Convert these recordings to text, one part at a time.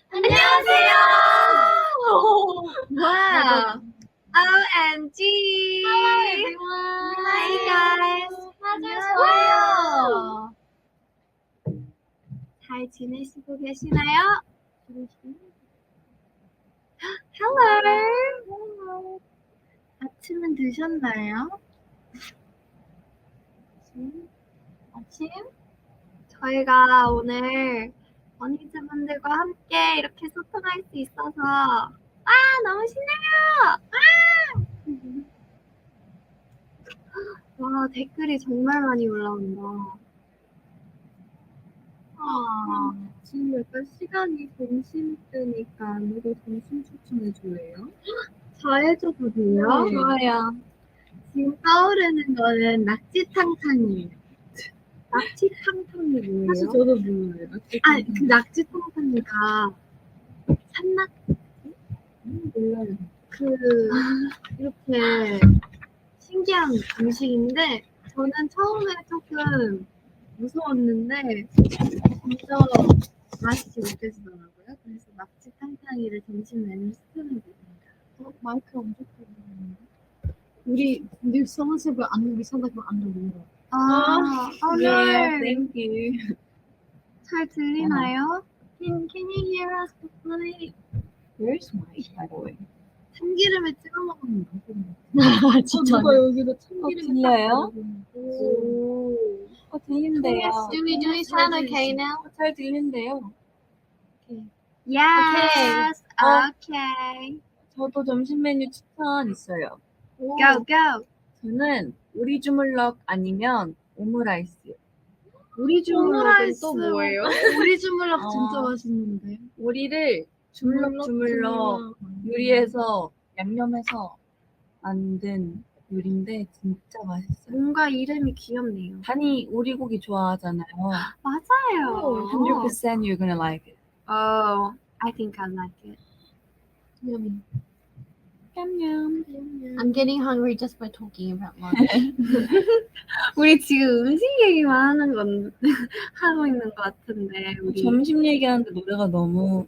안녕하세요. Wow. OMG. Hello everyone. Hi guys. 안녕하세요. 잘 지내시고 계시나요? Hello. 아침은 드셨나요? 아침? 저희가 오늘 언니즈분들과 함께 이렇게 소통할 수 있어서 너무 신나요. 와, 댓글이 정말 많이 올라온다. 지금 약간 시간이 점심 때니까 누구 점심 추천해 줄래요? 저 해줘도돼요? 네. 좋아요. 지금 떠오르는 거는 낙지탕탕이에요. 낙지탕탕이 뭐예요? 사실 저도 몰라요. 그 낙지탕탕이가 산낙 몰라요. 이렇게 신기한 음식인데 저는 처음에 조금 무서웠는데 진짜 맛있게 느껴지더라고요. 그래서 낙지탕탕이를 점심 메뉴 시켜놓습니다. 마이크 엄청 크는데. 우리 선생님 안 선생님 안 들려. 오늘 thank you. 잘 들리나요? Can you hear us properly? Where's my by the way? 참기름에 찍어 먹으면 맛있는데. 진짜. 누가 여기다 참기름 들려요? 오. 들린대요. Do we sound okay now? 잘 들린대요. Yes. Okay. 저도 점심 메뉴 추천 있어요. Go go. 저는 오리 주물럭 아니면 오므라이스. 우리 주물럭은 또 뭐예요? 우리 주물럭 진짜 어. 맛있는데. 오리를 주물럭 요리해서 양념해서 만든 요리인데 진짜 맛있어요. 뭔가 이름이 귀엽네요. 단이 오리고기 좋아하잖아요. 맞아요. 100% you're gonna like it. Oh, I think I like it. Yummy. 냠냠. I'm getting hungry just by talking about lunch. 우리 지금 음식 얘기만 하는 건 하고 있는 것 같은데 우리 점심 얘기하는데 노래가 너무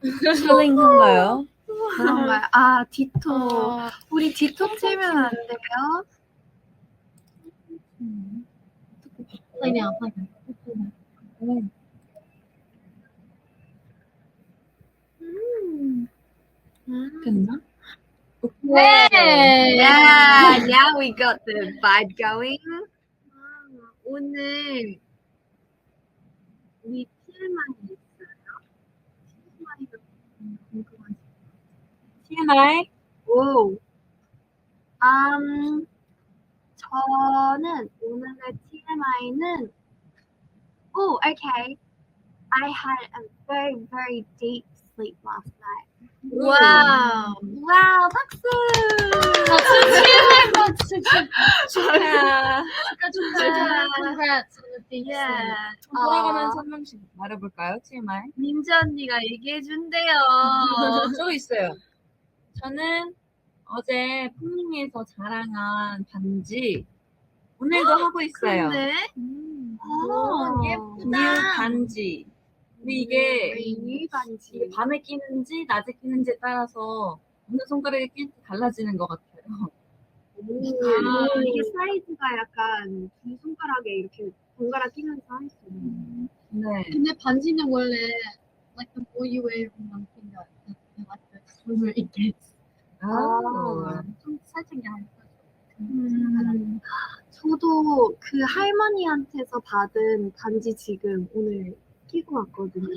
칠링한가요? 그런가요? 디토. 우리 디토 틀면 안 돼요? Play now, play now. 됐나? Yeah, now we got the vibe going. 오늘 우리 TMI 있어요. TMI가 궁금하시죠? TMI? 오. 저는 오늘의 TMI는 okay. I had a very, very deep sleep last night. Wow. 와우, 박수! 축하. Congrats on the big Yeah. 돌아가면서 한 명씩 말해볼까요? TMI? 민지 언니가 얘기해준대요. 저기 있어요. 저는 어제 풍링에서 자랑한 반지 오늘도 하고 있어요. 근데 뉴 반지. 근데 이게 반지. 밤에 끼는지 낮에 끼는지에 따라서 어느 손가락에 끼는지 달라지는 것 같아요. 이게 사이즈가 약간 두 손가락에 이렇게 번갈아 끼면서 할 수 있는. 네. 근데 반지는 원래 like the more you wear one finger, like the stronger it gets. 좀 살짝 얇아져. 저도 그 할머니한테서 받은 반지 지금 오늘 끼고 왔거든요.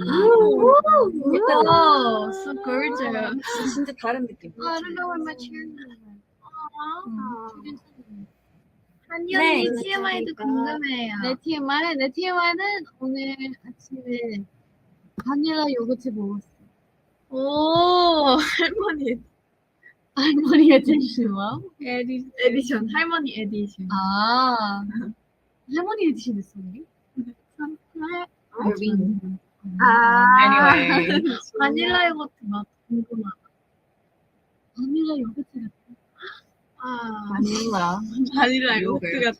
Oh, so gorgeous. 진짜 다른 느낌. I don't know where my chair is. 한이 네. 언니 TMI도 궁금해요. 내 TMI는 오늘 아침에 바닐라 요거트 먹었어. 오, 할머니 에디션이요? 에디션, 할머니 에디션. 할머니 에디션 있어 우리? Anyway. 바닐라 요거트 맛 궁금하다. 바닐라 요거트 바닐라. 바닐라 요거트 같아.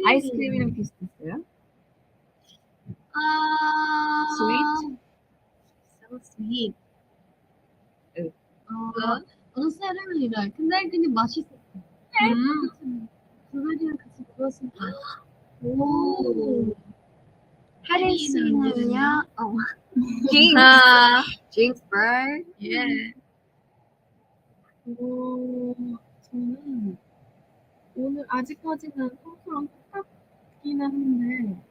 아이스크림이랑 비슷했어요? Sweet? So sweet. 저는 세레머니를 근데 그게 맛있었어. 블루베리랑 같이 구웠을 때. 오. 하린 씨는요? 징. Jinxburg. 예. 저는 오늘 아직까지는 평소랑 똑같기는 한데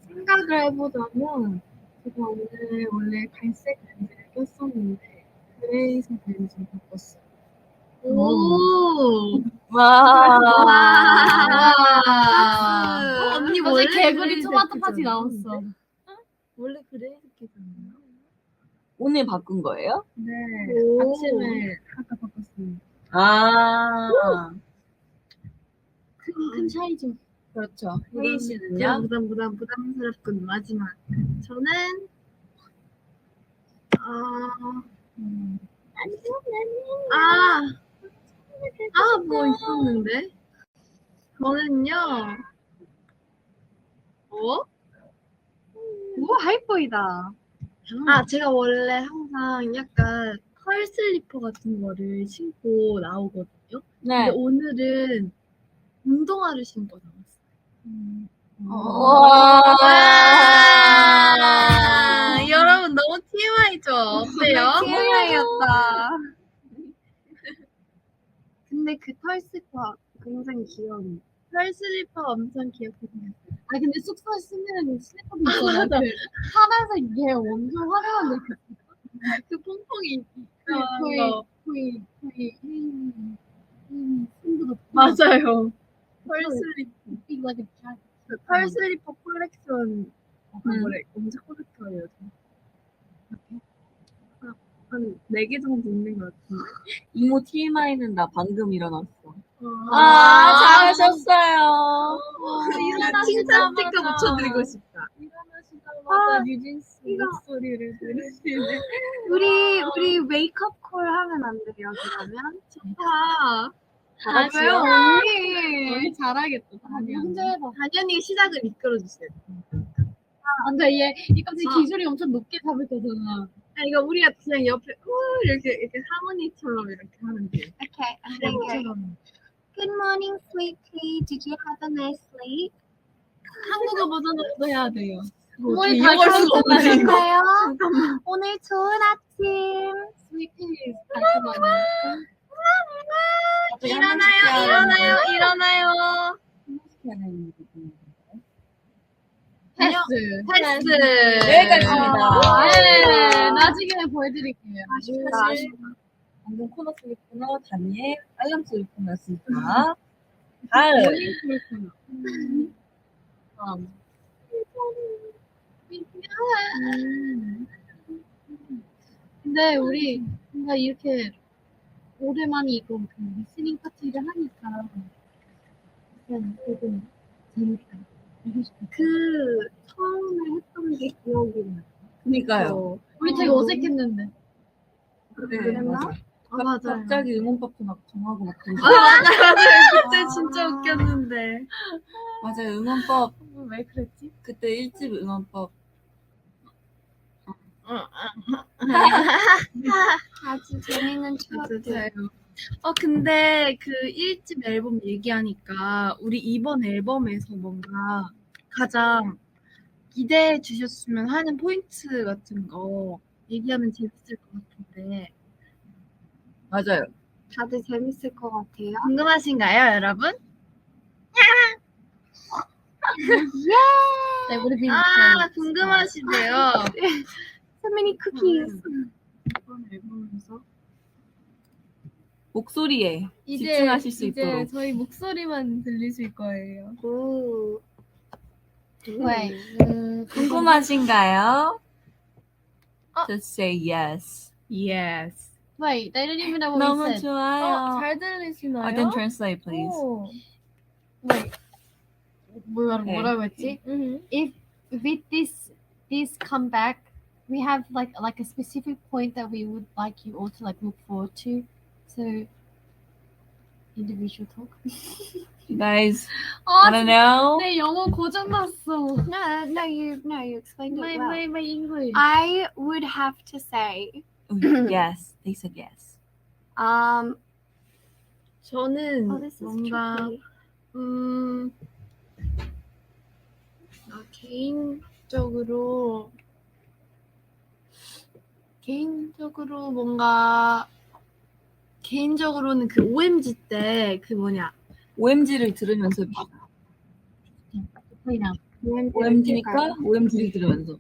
생각을 해보자면 제가 오늘 원래 갈색 렌즈를 꼈었는데 그레이색 렌즈를 바꿨어요. 오. 와. 언니 어제 원래 개구리 그레이색 토마토 파티 잖아. 나왔어. 원래 그레이색이잖아요. 오늘 바꾼 거예요? 네. 오. 아침에 아까 바꿨어요. 아. 큰 차이죠. 그렇죠. 혜인 씨는요? 부담스럽군. 마지막. 저는 뭐 있었는데? 저는요. 오, 하이보이다. 제가 원래 항상 약간 펄 슬리퍼 같은 거를 신고 나오거든요. 근데 네. 오늘은 운동화를 신고 나왔어요. 여러분 너무 TMI죠? 어때요? TMI였다. 근데 그 털 슬리퍼 굉장히 귀여운. 털 슬리퍼 엄청 귀엽게 생겼어요. 근데 숙소 쓰는 슬리퍼도 있잖아. 그 파란색 이게 완전 화려한데 그 퐁퐁이 거의 손보다 맞아요. 털 슬리퍼. big like a cat. 털 슬리퍼 콜렉션 뭐래 언제 콜렉터예요? 한 4개 정도 있는 것 같은데. 이모 TMI는 나 방금 일어났어. 잘하셨어요. 칭찬 스티커 붙여드리고 싶다. 일어나시자마자 뉴진스 이거. 목소리를 들으시네. 우리 메이크업 콜 하면 안 돼요, 그러면? 좋다. 잘하지요? 언니 잘하겠다. 다니 혼자 해봐. 단연히 시작을 이끌어주세요. 근데 얘 갑자기 기술이 엄청 높게 잡을 거잖아. 이거 우리가 그냥 옆에 이렇게 하모니처럼 이렇게 하면 돼요. Okay. Good morning, sweetie. Did you have a nice sleep? 한국어 버전으로도 해야 돼요. 이용할 수가 없네, 이거. 오늘 좋은 아침. 스위트 잠깐만요. 일어나요. 패스. 여기까지입니다. 네, 나중에 보여드릴게요. 사실 방금 코너 소리코너 다니엘 알람 소리코너였으니까 다음 근데 우리 뭔가 이렇게 오랜만에 이거 그 리스닝 파티를 하니까 약간 조금 재밌다. 그 처음에 했던 게 기억이 나요. 그니까요. 우리 되게 어색했는데. 네, 그랬나? 맞아. 갑자기 응원법도 막 정하고 막 그런 맞아요. 그때 진짜 웃겼는데. 맞아요. 응원법 왜 그랬지? 그때 1집 응원법 아주 재밌는 추억들. 맞아요. 근데 그 1집 앨범 얘기하니까 우리 이번 앨범에서 뭔가 가장 기대해 주셨으면 하는 포인트 같은 거 얘기하면 재밌을 것 같은데 맞아요. 다들 재밌을 것 같아요. 궁금하신가요, 여러분? 네, 우리 빈. 궁금하시대요. So many cookies. 이번 앨범에서 목소리에 집중하실 수 이제 있도록. 저희 목소리만 들리실 거예요. 오. 왜? 궁금하신가요? Just say yes. Yes. Wait, they didn't even know what 너무 we said. 좋아요. 잘 들리시나요? Then translate, please. 오. Wait. 뭐라고 했지? If with this comeback, we have like a specific point that we would like you all to like look forward to. So individual talk. You guys 아, wanna know? 내 영어 고장났어. No, you explained it well. My English. I would have to say, Yes, they said yes. 저는 oh, this is 뭔가 tricky. 개인적으로는 그 OMG 때 그 뭐냐 OMG를 들으면서 그냥 OMG니까 OMG를 들으면서.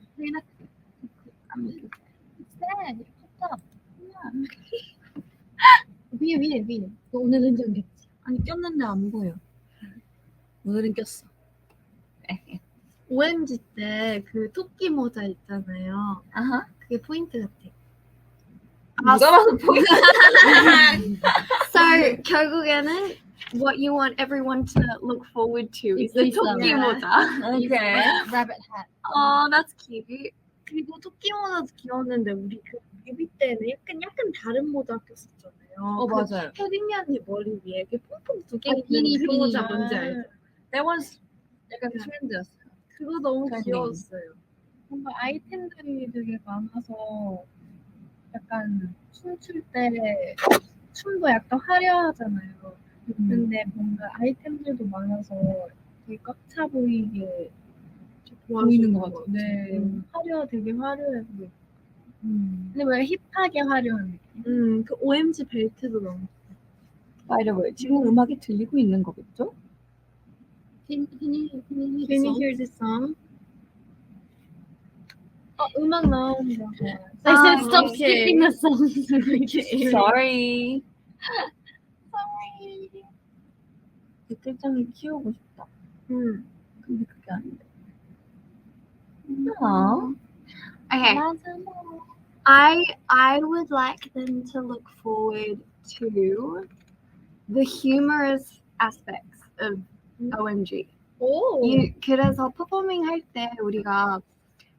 위에. 오늘은 좀 겠지. 아니 꼈는데 안 보여. 오늘은 꼈어. OMG 때 그 토끼 모자 있잖아요. 아하. 그게 포인트 같아. 누가 봐도 포인트. So 결국에는 what you want everyone to look forward to is the It's 토끼 Lisa. 모자. Okay. Rabbit hat. Oh, that's cute. 그리고 토끼 모자도 귀여웠는데 우리 그 뮤비 때는 약간 다른 모자 꼈었잖아요. 맞아요. 혜린이 머리 위에 이렇게 퐁퐁 두 개 아, 있는 비니, 그 비니. 모자 뭔지 알죠? That was 약간 트렌드였어요. 그거 너무 트렌디. 귀여웠어요. 뭔가 아이템들이 되게 많아서 약간 춤출 때 춤도 약간 화려하잖아요. 근데 뭔가 아이템들도 많아서 되게 꽉 차 보이게 보이는 것 같아요. 네, 되게 화려해 보여. 근데 왜 힙하게 화려한 느낌? 그 OMG 벨트도 너무. By the way, 지금 음악이 들리고 있는 거겠죠? Can you Can you hear this song? 음악 나온다. I said stop okay. skipping the song. Sorry. 댓글장을 키우고 싶다. 근데 그게 안 돼. Okay. I would like them to look forward to the humorous aspects of OMG. 오. 그래서 퍼포밍 할 때 우리가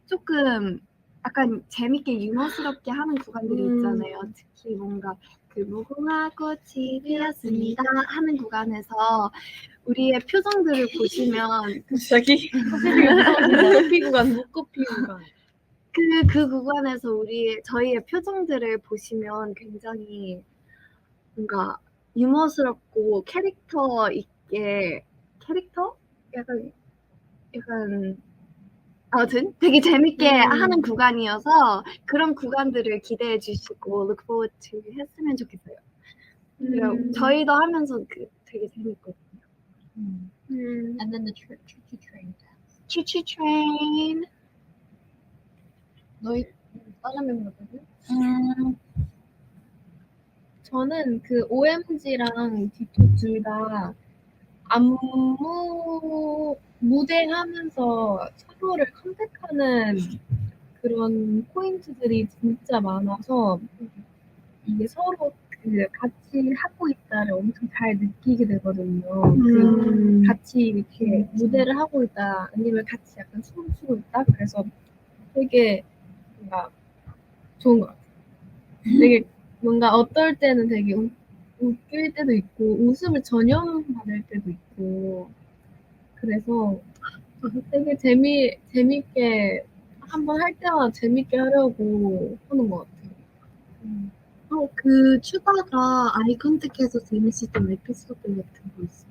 조금 약간 재밌게 유머스럽게 하는 구간들이 있잖아요. 특히 뭔가 그 무궁화 꽃이 피었습니다 하는 구간에서 우리의 표정들을 보시면 갑자기 묶어피 구간. 그 구간에서 저희의 표정들을 보시면 굉장히 뭔가 유머스럽고 캐릭터 있게 약간 아무튼 되게 재밌게 하는 구간이어서 그런 구간들을 기대해 주시고 look forward to 했으면 좋겠어요. 그리고 저희도 하면서 되게 재밌거든요. And then the choo-choo train dance. Choo-choo train. 너희 다른 멤버들은? 저는 그 OMG랑 디토 둘 다 안무 무대 하면서 서로를 컴백하는 그런 포인트들이 진짜 많아서 이게 서로 그 같이 하고 있다를 엄청 잘 느끼게 되거든요. 그 같이 이렇게 무대를 하고 있다 아니면 같이 약간 춤을 추고 있다. 그래서 되게 뭔가 좋은 것 같아요. 되게 뭔가 어떨 때는 되게 웃길 때도 있고 웃음을 전염받을 때도 있고 그래서 되게 재밌게 한번 할 때마다 재밌게 하려고 하는 것 같아요. 그 추다가 아이 컨택해서 재밌었던 에피소드 같은 거 있어요.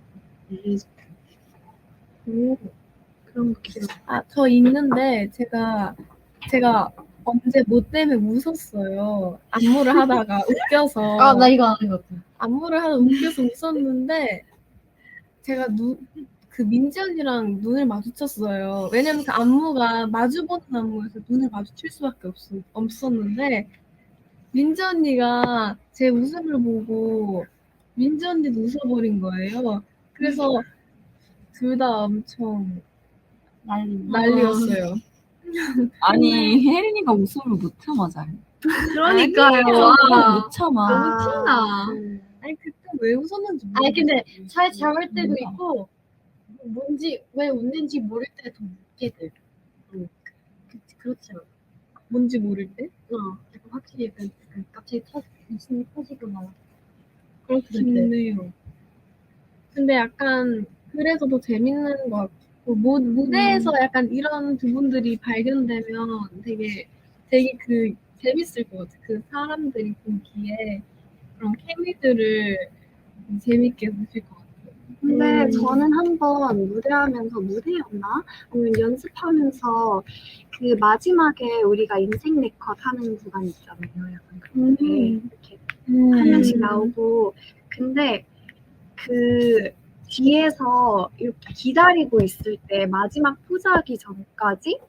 그런 거 기억. 저 있는데 제가 언제 뭐 때문에 웃었어요. 안무를 하다가 웃겨서. 나 이거 아는 것 같아. 안무를 하다 웃겨서 웃었는데 제가 그 민지 언니랑 눈을 마주쳤어요. 왜냐면 그 안무가 마주보는 안무여서 눈을 마주칠 수밖에 없었는데 민지 언니가 제 웃음을 보고 민지 언니도 웃어버린 거예요. 그래서 둘 다 엄청 난리였어요. 아니 혜린이가 웃음을 못 참아잖아. 그러니까요. 못 참아. 너무 티나. 아니 그때 왜 웃었는지 모르겠어요. 아니 근데 잘 잡을 때도 있고 왜 웃는지 모를 때도 웃게 돼. 그렇죠. 뭔지 모를 때? 약간 확실히 약간 갑자기 웃음이 터지거나 그렇겠네요. 근데 약간 그래서 더 재밌는 것 같고 무대에서 약간 이런 부분들이 발견되면 되게 그 재밌을 것 같아. 그 사람들이 보기에 그런 케미들을 재밌게 보실 것 같아요. 근데 저는 한번 무대하면서 무대였나? 아니면 연습하면서 그 마지막에 우리가 인생 네컷 하는 구간 있잖아요. 약간 그렇게 이렇게 한 명씩 나오고 근데 그 뒤에서 이렇게 기다리고 있을 때 마지막 포즈하기 전까지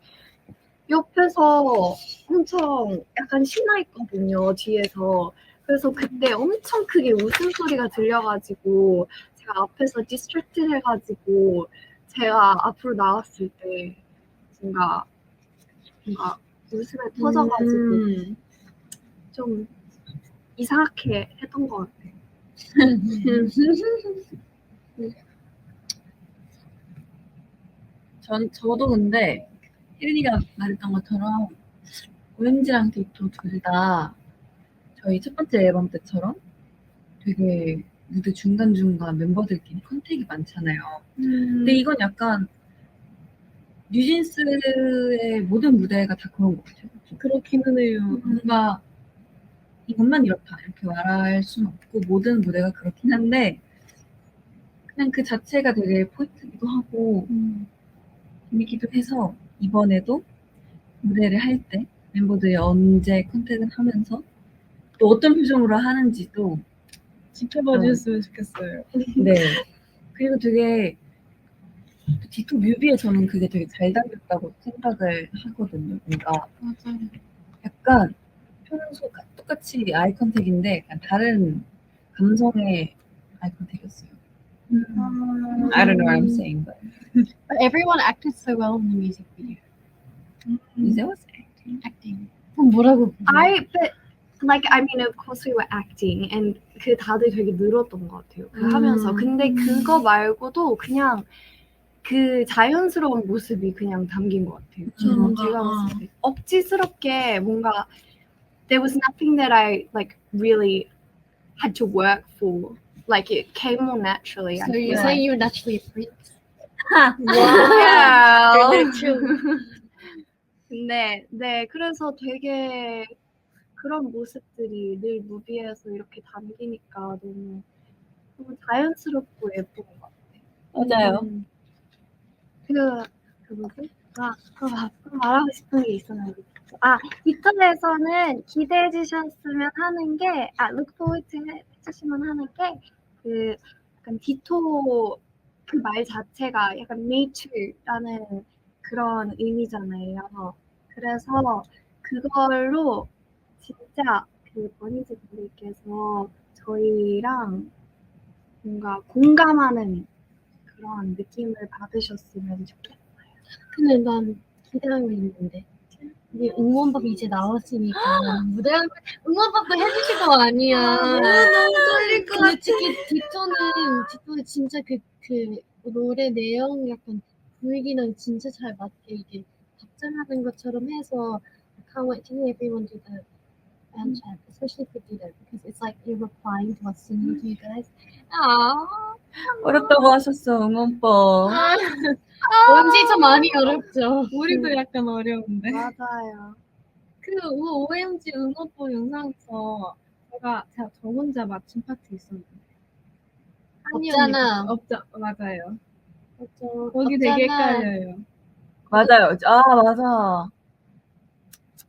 옆에서 엄청 약간 신나 있거든요. 뒤에서. 그래서 그때 엄청 크게 웃음소리가 들려가지고 제가 앞에서 디스트랙트 해가지고 제가 앞으로 나왔을 때 뭔가 웃음에 터져가지고 좀 이상하게 했던 것 같아요. 저도 근데 혜린이가 말했던 것처럼 오렌지랑 디토 둘 다 저희 첫 번째 앨범 때처럼 되게 무대 중간중간 멤버들끼리 컨택이 많잖아요. 근데 이건 약간 뉴진스의 모든 무대가 다 그런 것 같아요. 그렇기는 해요. 뭔가 이것만 이렇다 이렇게 말할 수는 없고 모든 무대가 그렇긴 한데 그냥 그 자체가 되게 포인트기도 하고 재밌기도 해서 이번에도 무대를 할 때 멤버들이 언제 컨택을 하면서 또 어떤 표정으로 하는지도 지켜봐 주셨으면 좋겠어요. 네. 그리고 되게 디토 뮤비에 저는 그게 되게 잘 담겼다고 생각을 하거든요. 그러니까 맞아요. 약간 평소가 똑같이 아이 컨택인데 약간 다른 감성의 아이 컨택이었어요. I don't know what I'm saying, but But everyone acted so well in the music video. 이제 was Acting. 그럼 뭐라고? but I mean, of course we were acting, and 그 다들 되게 늘었던 것 같아요. 그 하면서. 근데 그거 말고도 그냥 그 자연스러운 모습이 그냥 담긴 것 같아요. 제가 봤을 때 억지스럽게 뭔가 there was nothing that I really had to work for. Like it came more naturally. So you're saying you're naturally a prince? Wow. true. 근데 네 그래서 되게 그런 모습들이 늘 무비에서 이렇게 담기니까 너무 자연스럽고 예쁜 것 같아요. 맞아요. 그 뭐지? 또 말하고 싶은 게 있었는데. 디토에서는 기대해 주셨으면 하는 게, look forward to 해주시면 하는 게, 그, 약간 디토 그 말 자체가 약간 nature라는 그런 의미잖아요. 그래서 그걸로 진짜 그 버니즈 분들께서 저희랑 뭔가 공감하는 그런 느낌을 받으셨으면 좋겠어요. 근데 난 기대하는 게 있는데. 이게 응원법이 이제 나왔으니까 무대한 응원법도 해주실 거 아니야. 너무 떨릴 것 같아. 근데 디토는 진짜 그 노래 내용 약간 분위기랑 진짜 잘 맞게 이게 답장하는 것처럼 해서 I can't wait to hear everyone do the fan chat, especially if you do that because it's like you're replying to us singing to you guys. 어렵다고 하셨어 응원법. 뭔지 좀 많이 어렵죠. 우리도 약간 어려운데. 맞아요. 그 OMG 응원법 영상에서 제가 저 혼자 맞춘 파트 있었는데. 없잖아. 맞아요. 없죠. 거기 되게 헷갈려요. 맞아요. 맞아.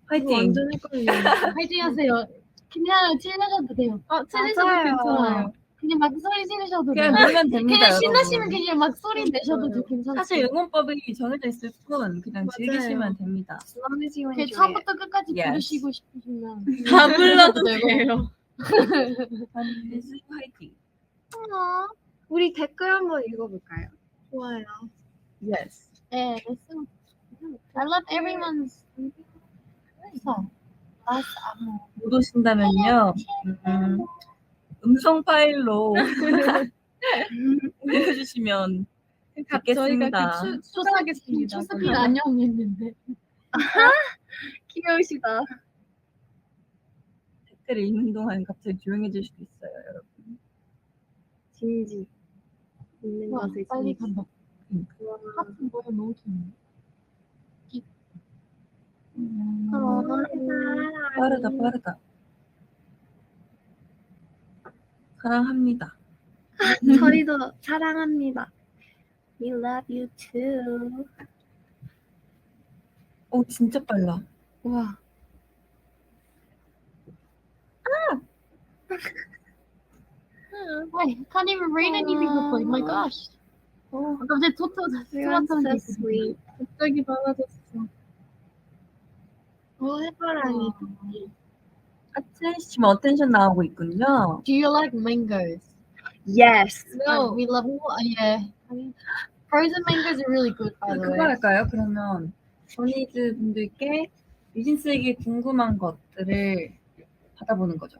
화이팅. 완전 헷갈려요. 화이팅 하세요. 그냥 찔러셔도 돼요. 찔러셔도 맞아요. 괜찮아요. 그냥 막 소리 지르셔도 돼요. 그냥 놀면 됩니다. 그냥 신나시면 여러분. 그냥 막 소리 내셔도 괜찮아요. 사실 응원법이 정해져 있을 뿐 그냥 즐기시면 됩니다. As long as you 그 enjoy it. 처음부터 끝까지 Yes. 부르시고 싶으시면 다 불러도 돼요. 반드시 화이팅. 우리 댓글 한번 읽어볼까요? 좋아요. Yes. 네, I love everyone's. 그래서 못 오신다면요. 음성 파일로 올려주시면 듣겠습니다. 저희가 추석하겠습니다. 추석이 안녕했는데. 귀여우시다. 댓글 읽는 동안 갑자기 조용해질 수도 있어요, 여러분. 진지. 있는 와, 것을 빨리 즐기고. 간다. 하트 모양 너무 귀엽네. 빠르다, 빠르다. 사랑합니다. 저희도 사랑합니다. We love you too. 오, 진짜 빨라. 와. Wait, I can't even read anything before. My gosh. 어, 갑자기 You're so 토토 sweet. 갑자기 많아졌어. 해바라기. 지금 어텐션 나오고 있군요. Do you like mangoes? Yes. No. We love yeah. Frozen mangoes are really good, by the 그거 way. 할까요? 그러면 버니즈 분들께 유진스에게 궁금한 것들을 받아보는 거죠.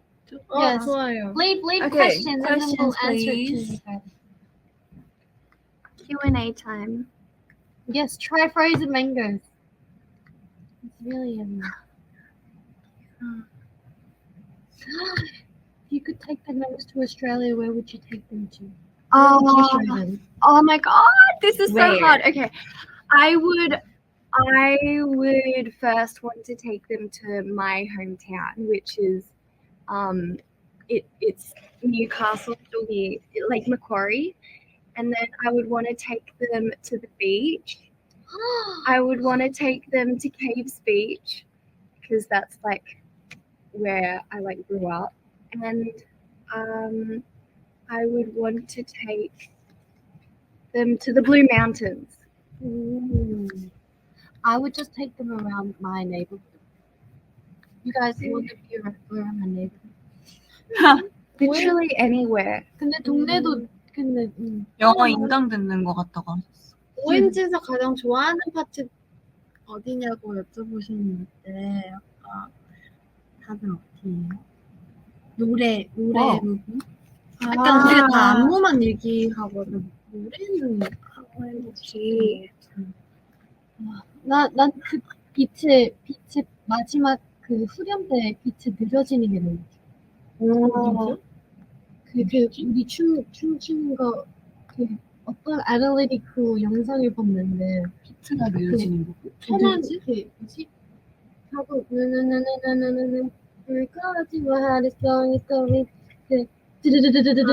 Yes. 좋아요. Leave Okay, questions and then we'll questions, answer it to please. you guys. Q&A time. Yes, try frozen mangoes. It's really yummy. If you could take the mangoes to Australia, where would you take them to? Where would you show them? Oh my god, this is so Where? hard. Okay. I would first want to take them to my hometown, which is it's Newcastle, like Macquarie. And then I would want to take them to the beach. I would want to take them to Caves Beach because that's like where I like grew up. And I would want to take them to the Blue Mountains. I would just take them around my neighborhood. You guys want to be around my neighborhood? Literally anywhere. 근데 동네도 근데 영어 인강 듣는 것 같다고 하셨어. OMG에서 가장 좋아하는 파트 어디냐고 여쭤보셨는데 아까 다들 어떻게 해요? 노래 어. 부분? 약간 우리가 다 안무만 얘기하거든. 노래는 OMG. 난그 빛의 마지막 그 후렴 때 빛이 느려지는 게 너무 좋아. 그 우리 춤추는 거 그 어떤 애널리티크 영상을 봤는데 비트가 느려지는 거고. 처음에 그 뭐지? 하고 나나나나나나나나 불까지 와하리 성이 떠오르 그 드드드드드드드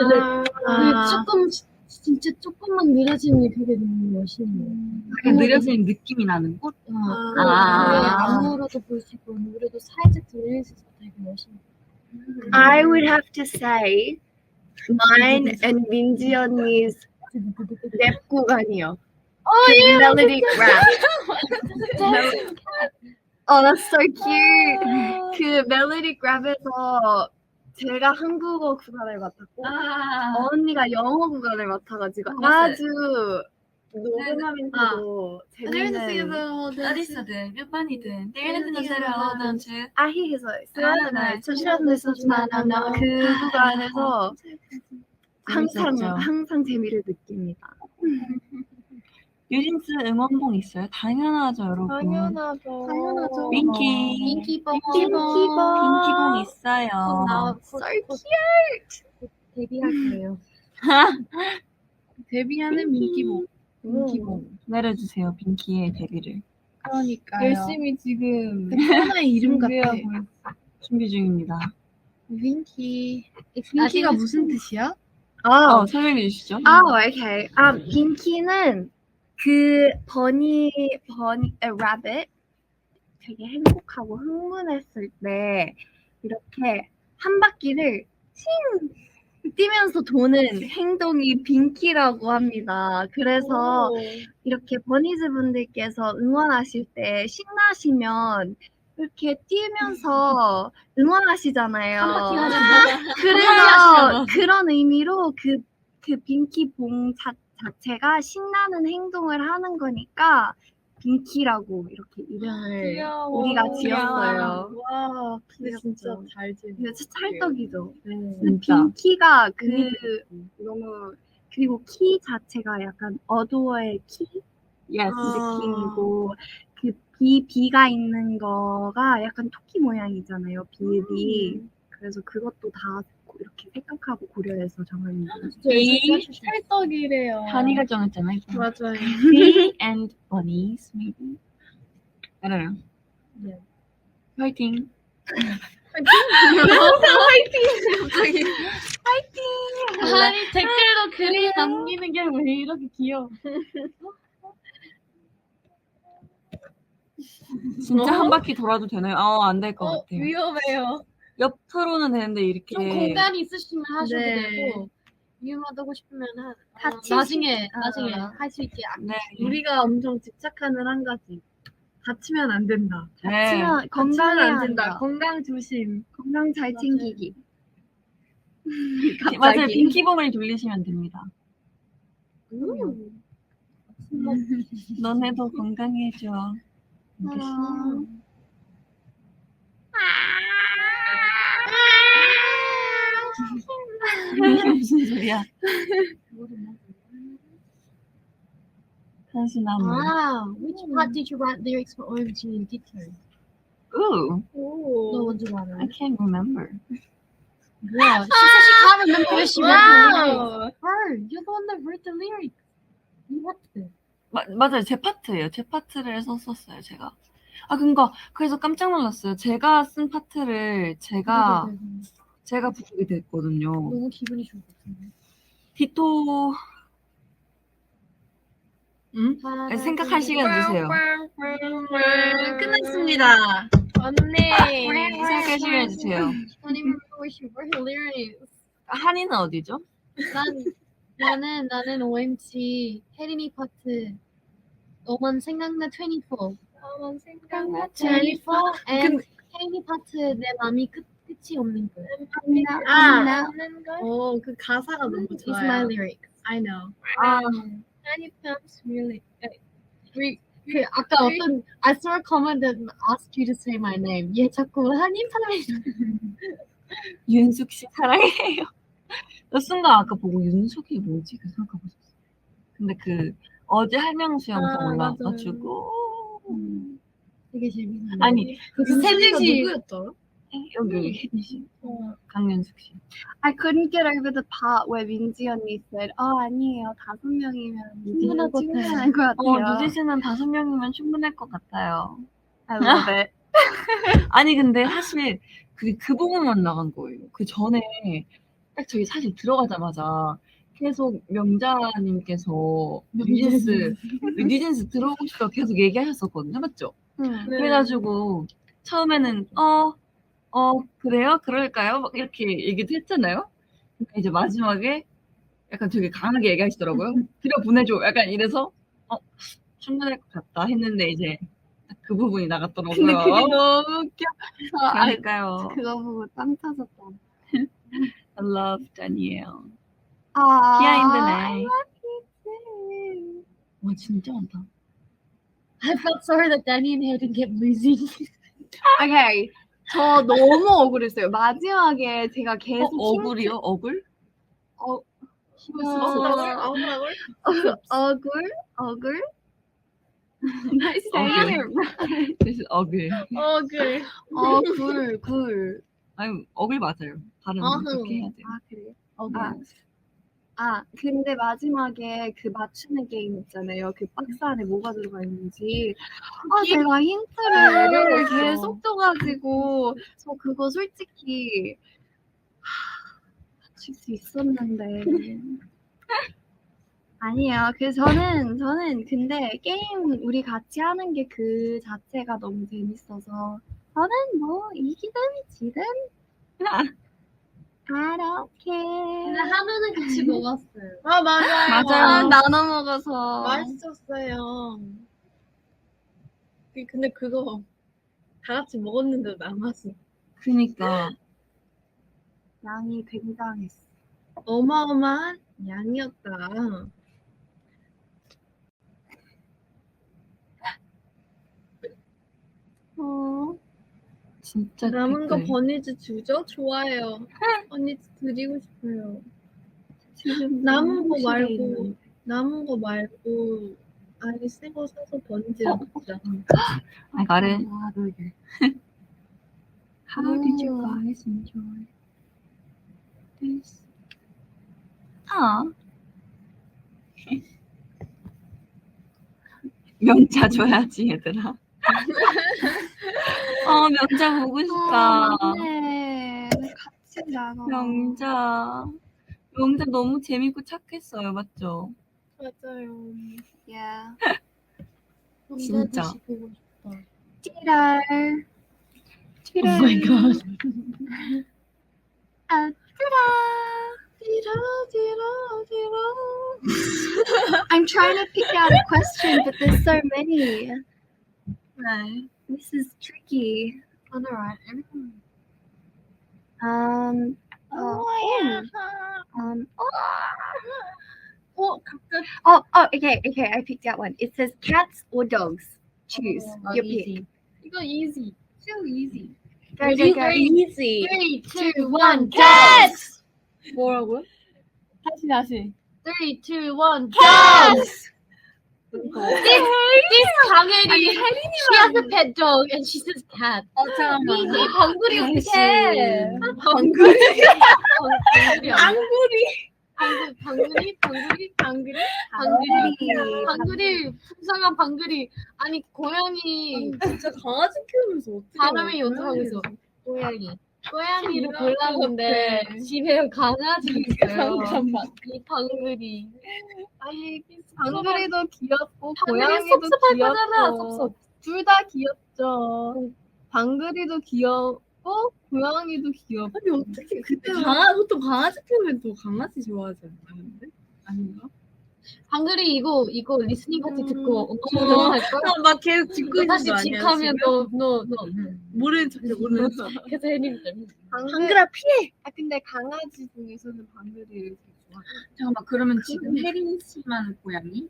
조금 진짜 조금만 느려지는 게 그게 너무 멋있는 거야. 약간 느려지는 느낌이 나는 곳? 안무로도 볼 수 있고 노래도 살짝 들릴 수 있어서 되게 멋있는 거야. I would have to say mine and Minji 언니's 랩 구간이요. 그 melody rap. Oh, that's so cute. 그 melody rap에서 제가 한국어 구간을 맡았고 언니가 영어 구간을 맡아가지고 맞아요. 아주 녹음하면서도 재밌는 어디서든 몇 번이든 때리는 것을 알아던 즉 아히에서 조시라는데서 그 구간에서 항상 재미를 느낍니다. 유진스 응원봉 있어요? 당연하죠, 여러분. 당연하죠. 윙키. 빙키봉 빙키봉 있어요. So cute. 데뷔할 거예요. 데뷔하는 민기봉. 민기봉. 기다려주세요, 빙키의 데뷔를. 그러니까요. 열심히 지금 하나의 이름 같아. 준비하고 있어. 준비 중입니다. 윙키. 윙키가 무슨 뜻이야? 설명해 주시죠. 오케이. 빈키는 그 버니 rabbit 되게 행복하고 흥분했을 때 이렇게 한 바퀴를 뛰면서 도는 행동이 빈키라고 합니다. 그래서 이렇게 버니즈 분들께서 응원하실 때 신나시면 이렇게 뛰면서 응원하시잖아요. 그래서 그런 의미로 그 빈키봉 자체가 신나는 행동을 하는 거니까 빈키라고 이렇게 이름을 우리가 지었어요. 와, 근데 진짜 귀엽죠. 잘 지은. 근데 진짜 찰떡이죠. 근데 진짜. 빈키가 너무 그리고 키 자체가 약간 어도어의 키 Yes. 느낌이고 그 비가 있는 거가 약간 토끼 모양이잖아요. 비읍이. 그래서 그것도 다 좋고 이렇게 생각하고 고려해서 정한 B, 찰떡이래요. 한이가 정했잖아 이거. 맞아요. B and bunnies maybe. I don't know. 네. 화이팅. 갑자기. 아니 댓글로 글을 남기는 게 왜 이렇게 귀여워? 진짜 한 바퀴 돌아도 되나요? 안 될 것 같아요. 위험해요. 옆으로는 되는데 이렇게 좀 공간이 있으시면 하셔도 네. 되고 위험하고 싶으면 다치시- 나중에 아. 할 수 있게 네. 우리가 엄청 집착하는 한 가지. 다치면 안 된다. 네. 다치면 다치면 건강해야 안 된다. 한다. 건강 조심. 건강 잘 맞아요. 챙기기. 맞아요. 빈키봉을 돌리시면 됩니다. 너네도 건강해져. 알겠어? 이게 무슨 소리야? 단순함을. Which part did you write lyrics for OMG in detail? Ooh, 너 오. 먼저 I 말해. can't remember. 뭐야? She said she can't remember where she wrote the lyrics. 와우. Her, you're the one that wrote the lyrics. You wrote them. 맞아요. 제 파트예요. 제 파트를 썼었어요. 제가. 그래서 깜짝 놀랐어요. 제가 쓴 파트를 제가 부르게 됐거든요. 너무 기분이 좋을 것 같은데. 디토 생각할 시간 주세요. 끝났습니다. 언니. 생각할 시간 주세요. I don't even remember where she wrote her lyrics. 한이는 어디죠? 나는 OMG 혜린이 파트 너만 생각나 24 너만 생각나. 24 and 혜린이 파트 내 맘이 끝이 없는 거야. 그 가사가 너무 It's 좋아요. my lyrics. I know. Any times really. 그 아까 어떤 I saw a comment that asked you to say my name. 얘 자꾸 한인 사람이 윤숙 씨 사랑해요. 저 순간 아까 보고 윤숙이 뭐지? 그 생각하고 있었어. 근데 어제 할명수 영상 올라와가지고 되게 재밌는. 아니 그 셋이 누구였더라? 여기 혜진 씨, 강윤숙 씨. I couldn't get over the part where 민지 언니 said, 아니에요. 5명이면 충분할 것 충분할 것 같아요. 누지 씨는 5명이면 충분할 것 같아요. I love it. 아니 근데 사실 그 부분만 나간 거예요. 그 전에 딱 저기 사실 들어가자마자 계속 명자님께서 뉴진스 들어오고 싶다고 계속 얘기하셨었거든요, 맞죠? 응. 그래가지고 처음에는 그래요? 그럴까요? 막 이렇게 얘기도 했잖아요. 근데 이제 마지막에 약간 되게 강하게 얘기하시더라고요. 들여보내줘. 약간 이래서 충분할 것 같다 했는데 이제 딱 그 부분이 나갔더라고요. 근데 그게 너무 웃겨. 그러니까요. 그거 보고 땀 터졌다. I love Danielle. 아, Here in the night. 와 진짜 많다. I felt sorry that Danny and Hayden kept losing. 오케이. 저 너무 억울했어요. 마지막에 제가 계속 어글이요? 어글? 억울? Nice saying it. This is 어글. 굴. 아니 어글 맞아요. 발음 그렇게 해야 돼요. 아, 그래요? 어글. 근데 마지막에 그 맞추는 게임 있잖아요. 그 박스 안에 뭐가 들어가 있는지. 제가 힌트를 계속 줘가지고, 저 그거 솔직히, 맞출 수 있었는데. 아니에요. 저는 근데 게임 우리 같이 하는 게 그 자체가 너무 재밌어서, 저는 뭐, 이기든 지든, I don't care. 근데 하면은 같이 먹었어요. 맞아요. 나눠 먹어서. 맛있었어요. 근데 그거 다 같이 먹었는데 남았어. 그니까 양이 굉장했어. 어마어마한 양이었다. 진짜 남은 거 댓글. 버니즈 주죠? 좋아요. 언니 드리고 싶어요. 지금 남은 거 너무 말고 시계 있는데. 남은 거 말고 아니 새거 사서 버니즈랑 먹자. I got it. 그러게. How did you guys enjoy? face. 아. 명자 줘야지 얘들아. 명자 보고 싶다. 맞네. 같이 나가. 명자 너무 재밌고 착했어요, 맞죠? 맞아요. Yeah. 진짜. 다시 보고 싶다. 찌랄. Oh my god. 아, 찌랄. I'm trying to pick out a question, but there's so many. 네. This is tricky. Alright. Um. Okay. I picked out one. It says cats or dogs. Choose your pick. 이거 easy. So easy. Go. easy. 3, 2, 1, Cats! 뭐라고요? 다시. 3, 2, 1, Cats! This 강혜리. She has a pet dog and she says cat. 잠깐만. 이 방구리 어떡해. 방구리 풍성한 방구리. 아니 고양이 진짜 강아지 키우면서 어떻게 사람이 연습하고 있어. 고양이를 골랐는데 집에 강아지 있어요. 잠깐만. 이 방구리. 아니 방글이도 귀엽고 방구리 고양이도 섭섭할 거잖아. 귀엽고 섭섭. 둘 다 귀엽죠. 방글이도 귀엽고 고양이도 귀엽고. 아니 어떻게 그때 보통 강아지 키우면 또 강아지 좋아하지 않나요? 아닌가? 방글이 이거 리스닝 파티 듣고 엄청 할 걸. 막 계속 듣고 있는 다시 거 집 아니야? 가면 너 모르는 척해 모르는 척. 그래서 혜림 때문에. 방글아 피해. 근데 강아지 중에서는 방글이를 되게 좋아. 잠깐만, 그러면 지금 혜린 씨만 고양이?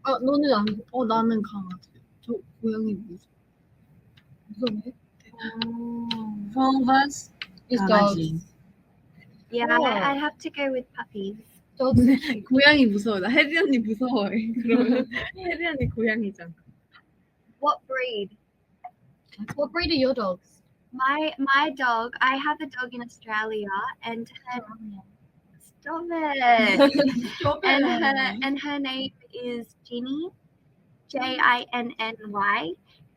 너는 안 나는 강아지. 저 고양이 무서워? From us? It's 강아지. Yeah, I'd have to go with puppies. dogs. 고양이 무서워. 나 혜리 언니 무서워해. 그러면 혜리 언니 고양이잖아. What breed? What breed are your dogs? My dog. I have a dog in Australia, and her stop it. and her name is Ginny, Jinny,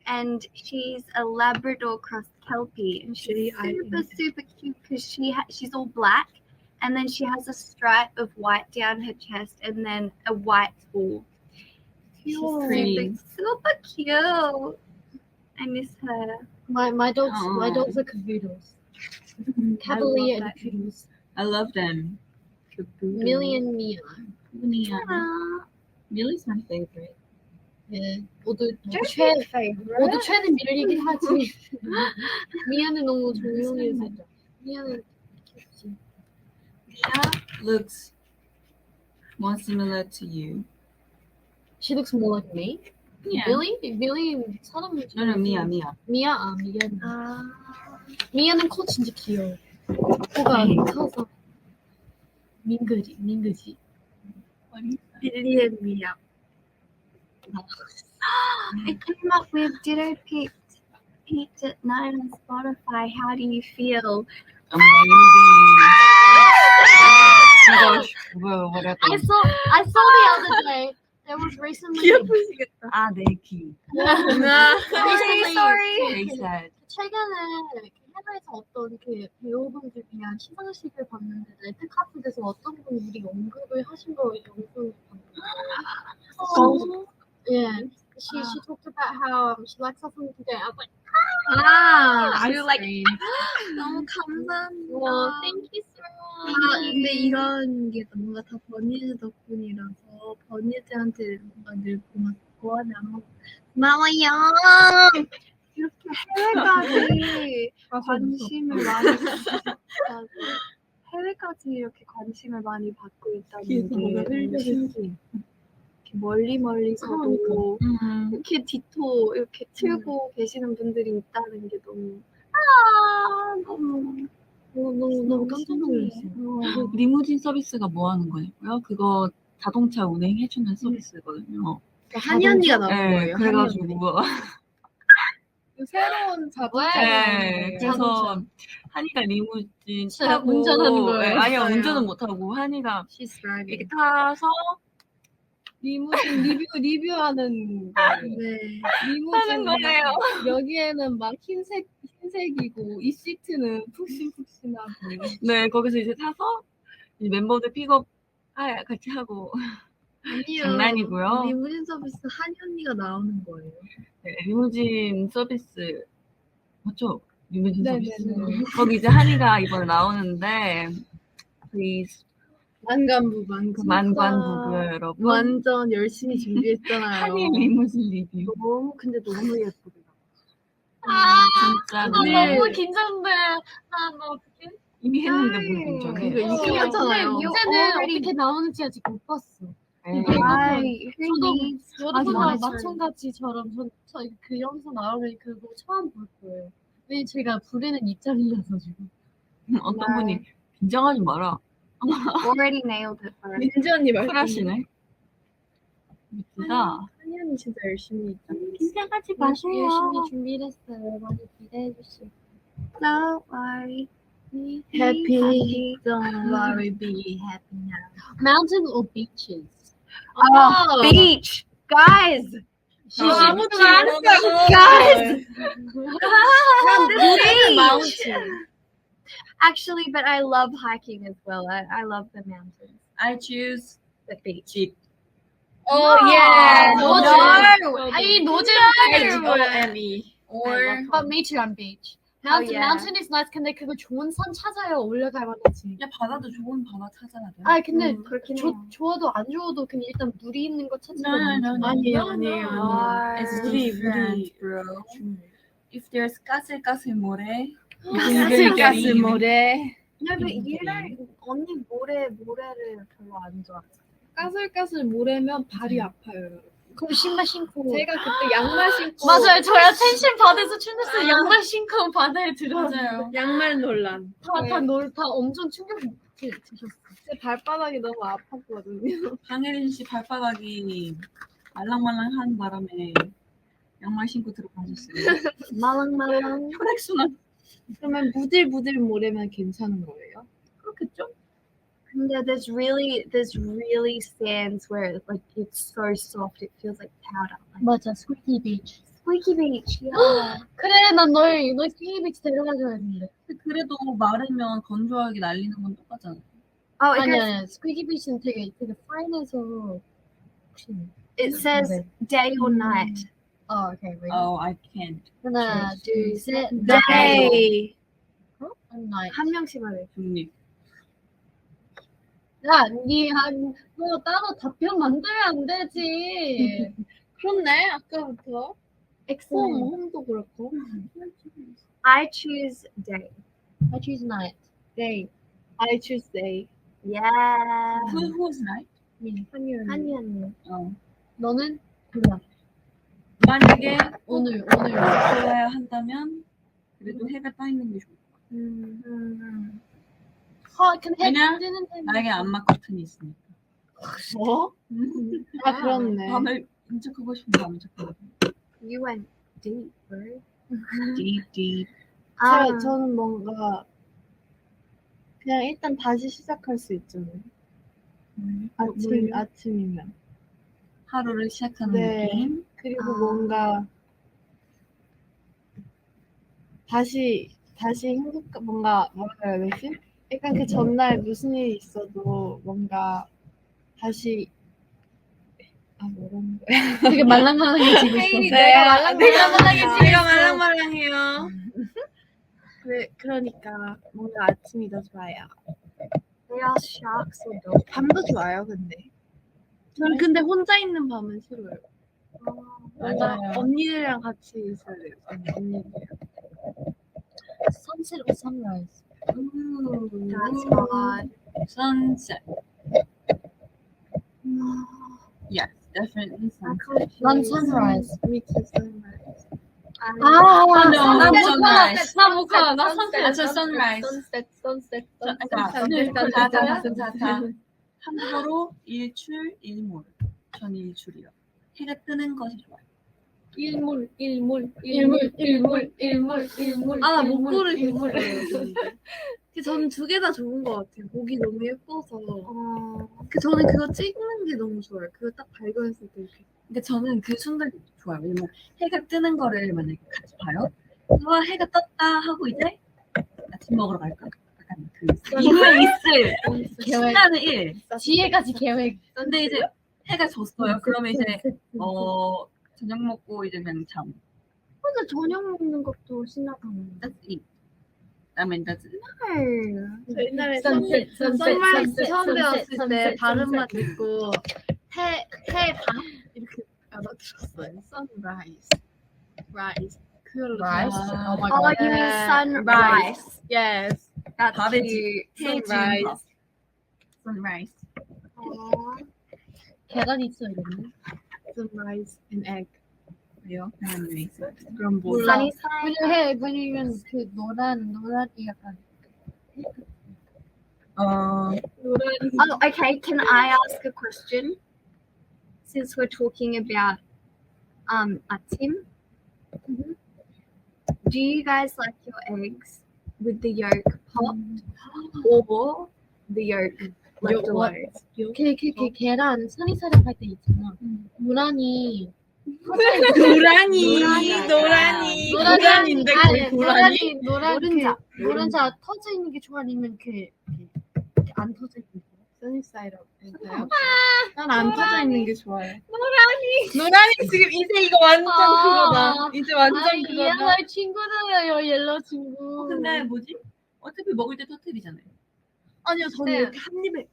and she's a Labrador cross Kelpie, and she's super cute because she's all black, and then she has a stripe of white down her chest, and then a white ball. She's Pretty. super cute. I miss her. My dogs Oh. are cavoodles. Cavalier and that. poodles. I love them. Millie and Mia. Mia. Millie's my favorite. 예, 모두 Just 최 your favorite. 모두 최는 밀리긴 하지. 미아는 너무 조용해서. 미아는 귀엽지. Mia looks more similar to you. She looks more like me. Yeah. Millie 사람 No, Mia. 미아 미아는 Ah. 미아는 코 진짜 귀여워. 코가 커서 민그지. 빌리 앤 미야. It came up with Ditto peaked at 9 on Spotify. How do you feel? Amazing. Oh my gosh. What I happened? saw the other day. There was recently. 귀여우시겠다. Ah, they key. Sorry. They said. 최근에 해외에서 어떤 그 배우분들 그냥 시상식을 봤는데 레드카펫에서 어떤 분이 우리 언급을 하신 거 영상을 봤는데 yeah, she talked about how she likes us on today. I was like, 아, You're like, 너무 감사합니다. well, thank you so much. 근데 이런 게 뭔가 다 버니즈 덕분이라서 버니즈한테 뭔가 늘 고맙고 너무 고마워요. 이렇게 해외까지 관심을 많이 받고 해외까지 이렇게 관심을 많이 받고 있다는 게 너무 신기해. 이렇게 멀리서도 이렇게 디토 이렇게 틀고 계시는 분들이 있다는 게 너무 너무 깜짝 놀랐어요. 리무진 서비스가 뭐 하는 거냐고요? 그거 자동차 운행해주는 서비스거든요. 한이 언니가 나온 네, 거예요. 그래가지고 새로운 자동차. 네, 그래서 자동차. 한이가 리무진 진짜 타고 운전하는 거예요. 네, 아니요 맞아요. 운전은 못하고 한이가 She's 이렇게 driving. 타서 리무진 리뷰하는 거예요. 네. 리무진 하는 거예요. 여기에는 막 흰색이고 이 시트는 푹신푹신하고. 네 거기서 이제 타서 이제 멤버들 픽업 같이 하고 아니요. 장난이고요. 리무진 서비스 한이 언니가 나오는 거예요. 네, 리무진 서비스 맞죠? 리무진 네네네. 서비스 거기 이제 한이가 이번에 나오는데 please 만관부고요 여러분. 완전 열심히 준비했잖아요. 한이 리무진 리뷰 근데 너무 예쁘더라. 진짜 네. 너무 긴장돼. 나 어떡해? 이미 했는데 뭘 긴장해. 그러니까 근데 이겼잖아요. 문제는 어떻게 나오는지 아직 못 봤어. 네. 아이, 저도 여러분과 맞아. 마찬가지처럼 저 그 영상 나오면 그거 처음 볼 거예요. 왜냐면 제가 부르는 입장이라서 지금. 어떤 분이 긴장하지 마라. Already nailed it for us. 민지 언니 쿨하시네. 진짜 한이 언니 진짜 열심히 긴장하지 열심히 준비를 했어요. 많이 기대해 주시고. Don't worry. happy. Don't worry, be happy now. Mountain or beaches? Oh, beach. Guys. 아무도 안 했어요. Guys. Mountain. Actually, but I love hiking as well. I love the mountains. I choose The beach. 집. Oh yeah. 노즐. 아니 노즐. H-O-M-E. or But me too on beach. Oh, Mountain, yeah. mountain is nice. 근데 그거 좋은 산 찾아야 올라갈 만하지. 야 바다도 좋은 바다 찾아야 돼. 아 근데 그렇긴 해요. 좋아도 안 좋아도 그냥 일단 물이 있는 거 찾으면 No, no, no. 아니에요. 아, It's 물이, different, bro. If there's 까슬까슬 모래, 가슴 모래. No, but you don't. 언니 모래를 별로 안 좋아. 까슬까슬 모래면 발이 아파요. 그럼 신발 신고. 제가 그때 양말 신고. 맞아요. 저야 텐션 받아서 춘했어요. 양말 신고 바다에 들어가요. 맞아요. 양말 논란. 다 엄청 충격 드셨어요. 제 발바닥이 너무 아팠거든요. 강혜린 씨 발바닥이 말랑말랑한 바람에 양말 신고 들어가셨어요. 말랑말랑. 혈액순환. 그러면 부들부들 모래면 괜찮은 거예요? 그렇겠죠? Yeah, there's really sands where like it's so soft it feels like powder. Like 맞아, 스퀴키 비치. squeaky beach. Yeah. 그래, 널 스퀴키 비치 데려가줘야 되는데. 근데 그래도 마르면 건조하게 날리는 건 똑같잖아. Oh, it, 아니야, 스퀴키 비치는 되게 파인해서 혹시 it says day or night. 오케이, ready? Oh, I can't. 하나, 둘, 셋, Day. night. 한 명씩 말해. 중립. 야, 너 따로 답변 만들면 안 되지. 그렇네, 아까부터. Excellent. 홈도 그렇고. I choose day. I choose night. Day. I choose day. Yeah. Who's right? 한이 언니. 어. 너는 몰라. 만약에 오늘. 들어야 한다면 그래도 해가 떠 있는 게 좋을 것 같아. 근데 왜냐? 뜨는 나에게 안마 커튼이 있으니까. 뭐? 아, 그렇네. 밤을 인척하고 싶은 밤을 찾거든. You went deep, right? Deep, deep. 저는 뭔가 그냥 일단 다시 시작할 수 있잖아요. 아침이면. 하루를 시작하는 네. 느낌. 그리고 뭔가 다시 뭔가 뭐라 해야 되지? 약간 그 전날 무슨 일이 있어도 뭔가 다시 뭐라는 거야? 되게 말랑말랑해지고 있어. 내가 말랑말랑해요. 네, 그러니까 뭔가 아침이 더 좋아요. They are sharks or dolphins. 밤도 좋아요, 근데. 저는 근데 혼자 있는 밤은 싫어요. 뭔가 맞아요. 언니들이랑 같이 있어야 돼요. 언니들. Sunset or sunrise? That's hard. Sunset. Yes, definitely I sunset. can't 난 choose. sunrise. Me too, sunrise. no, sunrise. 나 못 가. 나 That's a sunrise. sunset. 한국어로 일출, 일몰. 전 일출이요. 해가 뜨는 것이 좋아요. 일몰. 아, 목도를 계속 써요. 저는 두 개 다 좋은 것 같아요. 목이 너무 예뻐서. 저는 그거 찍는 게 너무 좋아요. 그거 딱 발견했을 때 이렇게. 근데 저는 그 순간이 좋아요. 왜냐면 해가 뜨는 거를 만약에 같이 봐요. 우와 해가 떴다 하고 이제 아침 먹으러 갈까? 약간 그 이후에 있을 신나는 일. 뒤에까지 계획. 근데 이제 해가 졌어요. 그러면 이제 저녁 먹고 이제 그냥 잠. 근데 저녁 먹는 것도 신나잖아요. That's it. 그다음에 that's it. 저 옛날에 선라이즈 처음 배웠을 때 발음만 듣고 해밥 이렇게 알아들었어요. 선라이즈, 라이즈. 그걸로 Rice? 다- Oh my Oh, god. you mean sunrise? Yes. 밥이지. Sunrise. Sunrise. 계란 있어야겠네. sunrise and egg. 왜요? 계란 왜 있어요? 그럼 뭐? 몰라. Sunny side. 왜냐면 그 노란이 약간 Oh, okay. Can I ask a question? Since we're talking about atim, do you guys like your eggs with the yolk popped or the yolk left Yolk what? alone? 그 계란 sunny-side 할 때 있잖아. 노란이 노란인데 거의 고라니? 노른자 터져 있는 게 좋아 아니면 안 터져 있는 게 좋아? Sunnyside up. 난 안 터져 있는 게 좋아요. 노란이 지금 이제 이거 완전 그거다. 이제 완전 그거다. 옐로 친구들이에요, 옐로 친구. 근데 뭐지? 어차피 먹을 때 터트리잖아요. 아니요, 저는 네. 이렇게 한 입에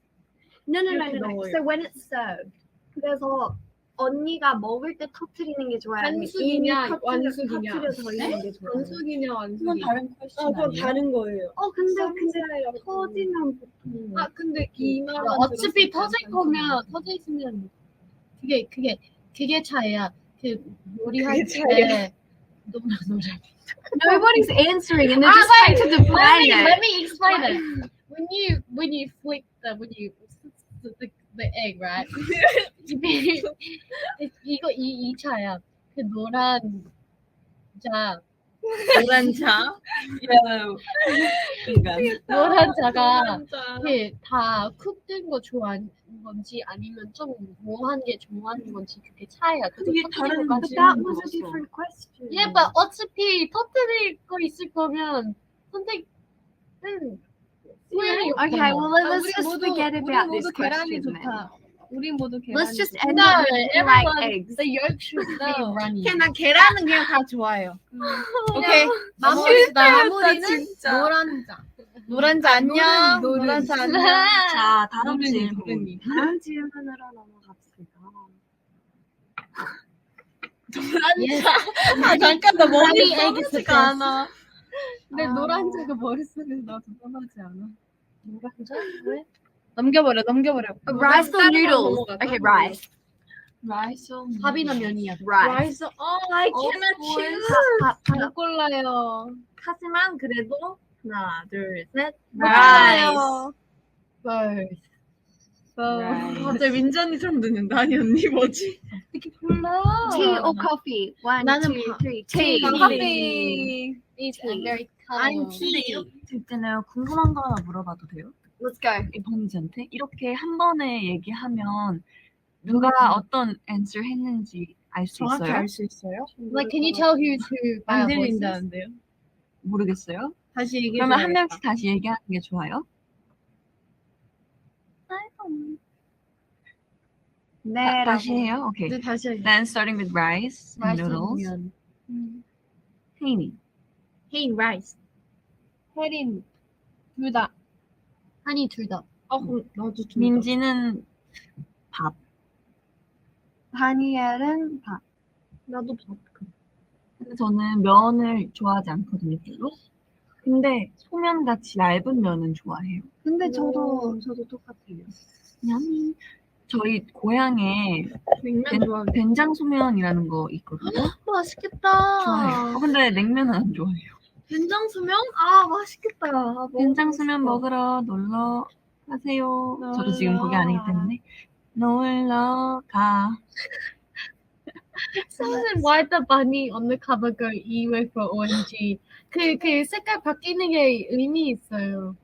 No. 이렇게 넣어요. So when it's served, 그래서 언니가 먹을 때 터트리는 게 좋아요? 아니면 한숙이냐, 이미 완숙이냐? 터트려서 있는 게 좋아요? 원숙이냐 그건 완숙이. 다른 퀘스천 그건 아니에요? 다른 거예요. 근데 Sunnyside 터지면 보통 근데 이 말만 어차피 들었을 터질 때 거면 터져 있으면 그게 차이야. 그 요리할 그게 때 nobody's answering and they're just trying to define it. Let me explain it. When you flick the egg, right? 이거 이 차야. 그 노란 자 Yellow. 노란 자가 다 쿡된 거 좋아하는 건지 아니면 좀 뭐한 게 좋아하는 건지 그게 차이야. 그게 다른 But that was a different question. 예, but 어차피 터뜨릴 거 있을 거면 선택은 후회는 Okay, well let's 우리 just 모두 forget about 우리 this 모두 계란이 question then. 좋다. 우리 모두 계란이 Let's just 좋다. end No, it with you like everyone, eggs. the yolk should be runny. 난 계란은 그냥 다 좋아요. 오케이. 마무리는 노란자 안녕. 노른. 노란자 안녕. 자, 다음 질문. 다음 질문으로 넘어갑시다. Yes. 잠깐 나 머리 Honey egg is the 떠나지가 best. 않아. 근데 노란자가 머릿속에서 나도 떠나지 않아. 노란자? 왜? 넘겨버려. Rice or noodles? Okay, rice. 밥이나 면이야. Rice. I cannot choose. 못 골라요. 하지만 그래도 하나, 둘, 셋. Rice. Rice. 갑자기 민전이처럼 듣는다. 아니 언니 뭐지? Tea or coffee? One, 나는 two, 밥. three. Tea. 커피. It's Americano. I'm 근데 tea. 이렇게 있잖아요. 궁금한 거 하나 물어봐도 돼요? Let's go. 이번지한테 이렇게 한 번에 얘기하면 누가 어떤 answer 했는지 알 수 정확히 있어요? 알 수 있어요? Like, can you tell who's who? by 안 our voices? 들린다는데요? 모르겠어요. 다시 얘기해 그러면 한 명씩 다시 얘기하는 게 좋아요. 네. 다시 해요. 오케이. 네, 다시 할게요. Then starting with rice and Rice noodles. 면. 혜인이. Hey, rice. 혜린. 둘 다. 한이 둘 다. 그럼 나도 좀. 민지는 밥. 다니엘은 밥. 나도 밥. 근데 저는 면을 좋아하지 않거든요, 별로. 근데 소면같이 얇은 면은 좋아해요. 근데 저도 똑같아요. 냠. 저희 고향에 냉면 좋아하는. 된장 소면이라는 거 있거든요. 맛있겠다. 좋아해요. 근데 냉면은 안 좋아해요. 된장 수명? 아 맛있겠다. 된장 소면 먹으러 놀러 가세요. 저도 지금 거기 아니기 때문에 놀러 가. 선생님 why the bunny on the cover girl 이외 for OMG 그 색깔 바뀌는 게 의미 있어요.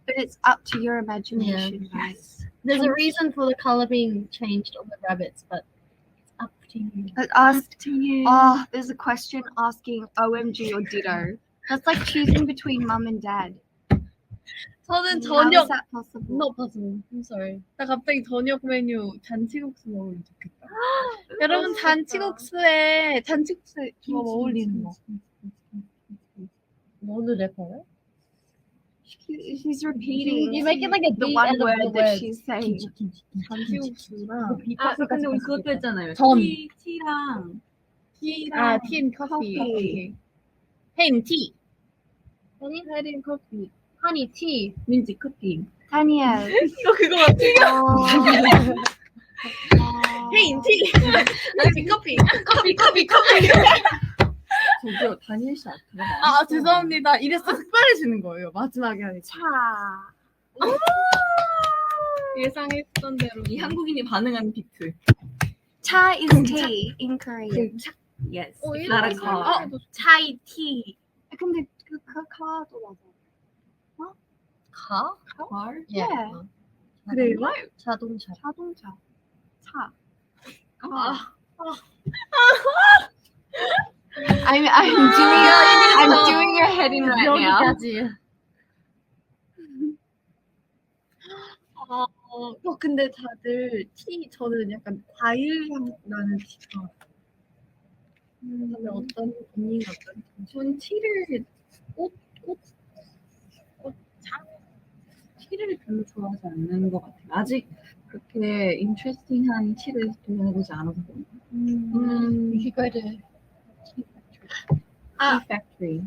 But it's up to your imagination, guys. There's a reason for the color being changed on the rabbits, but it's up to you. But asked, to you. there's a question asking OMG or Ditto. That's like choosing between mum and dad. 저는 How is 저녁 that possible? Not possible. I'm sorry. 나 갑자기 저녁 메뉴 잔치국수 먹으면 좋겠다. 여러분 잔치국수에 조합 어울리는 거. 너는 래퍼야? She's repeating You make it like a the beat one and the word that word. she's saying. 잔치국수랑 아, 근데 우리 그것도 했잖아요. 전. 티랑 아, tea and coffee. Coffee. Hey, tea. Honey coffee. Honey tea. 민지 커피. Danielle. 이거 그거 같아. 헤인티. 아니 커피. 저기요, 다니엘 씨 앞에. 아 죄송합니다. 이래서 특별해지는 거예요. 마지막에 하니까. 차. 예상했던 대로 이 한국인이 반응하는 비트. Cha is tea in Korean. Yes. 어, not a 이거 car. 차이 티. 근데 그 카도 맞아. car? car? Yeah. 그래요? 자동차. 자동차. 차. 아. I'm doing your head in right now. 여기까지. 근데 다들 티 저는 약간 과일 향 나는 티가. 다들 어떤 언니가 어떤? 전 티를 티를 별로 좋아하지 않는 것 같아요. 아직 그렇게 인트레스팅한 티를 도전해보지 않아서 그런가. 이거를 티 아. 팩토리.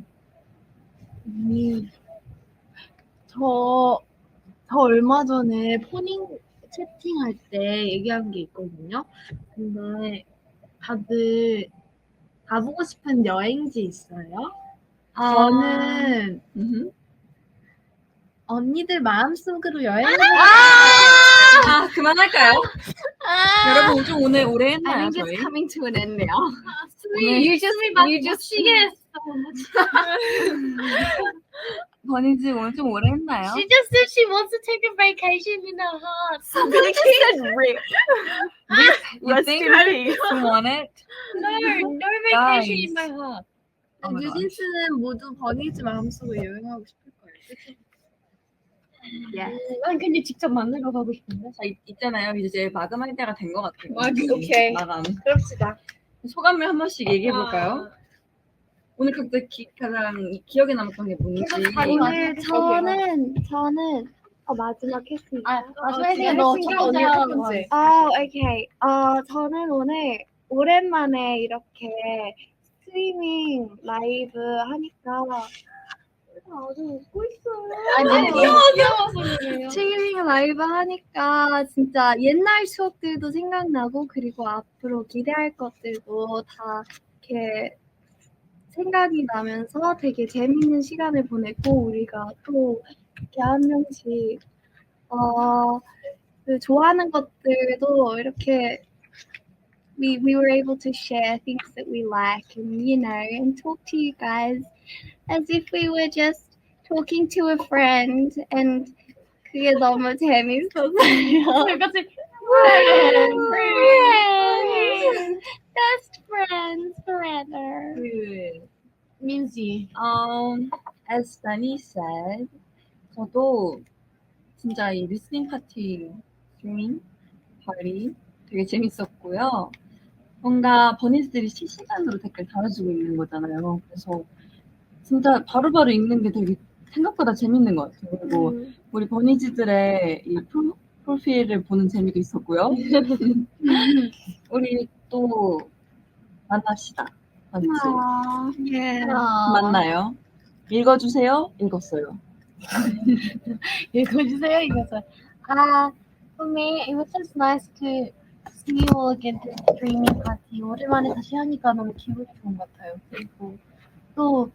저 얼마 전에 포닝 채팅할 때 얘기한 게 있거든요. 근데 다들 가보고 싶은 여행지 있어요? 저는 언니들 마음속으로 여행을 아, 그만할까요? 여러분 좀 오늘 오래 I 했나요, think 저희? it's coming to an end now. You just 시계 버니지 오늘 좀 오래 했나요? She just said she wants to take a vacation in her heart. Somebody just said rip. You think you want it? No Guys. vacation in my heart. Oh my gosh. 뉴진스는 모두 버니즈 마음속으로 여행하고 싶을 거예요. 그치? Yes. 난 근데 직접 만나러 가고 싶은데. 자, 있잖아요. 이제 마감할 때가 된 것 같아요. 오케이. 마감. 그럽시다. 소감을 한 번씩 얘기해볼까요? 오늘 각자 가장 기억에 남았던 게 뭔지. 오늘 저는 마지막 했습니다. 마지막에 너 첫 번째. 오케이. 저는 오늘 오랜만에 이렇게 스트리밍 라이브 하니까 아주 웃고 있어요. 귀여워서 그래요. 스트리밍 라이브 하니까 진짜 옛날 추억들도 생각나고 그리고 앞으로 기대할 것들도 다 이렇게 생각이 나면서 되게 재밌는 시간을 보냈고 우리가 또 이렇게 한 명씩 그 좋아하는 것들도 이렇게 we were able to share things that we like and talk to you guys as if we were just talking to a friend and 그게 너무 재밌었어요. 같이 Friends. Best friends forever. 민지. As Danny said, 저도 진짜 이 리스닝 파티 스트리밍 파티 되게 재밌었고요. 뭔가 버니스들이 실시간으로 댓글 달아주고 있는 거잖아요. 그래서 진짜 바로바로 읽는 게 되게 생각보다 재밌는 것 같아요. 그리고 우리 버니즈들의 이 프로필을 보는 재미도 있었고요. 우리 또 만납시다. 버니즈. Yeah. 만나요. 읽어주세요. 읽었어요. 읽어주세요 이거죠. For me, it was just nice to see you all again to the streaming party. 오랜만에 다시 하니까 너무 기분이 좋은 것 같아요. 그리고 또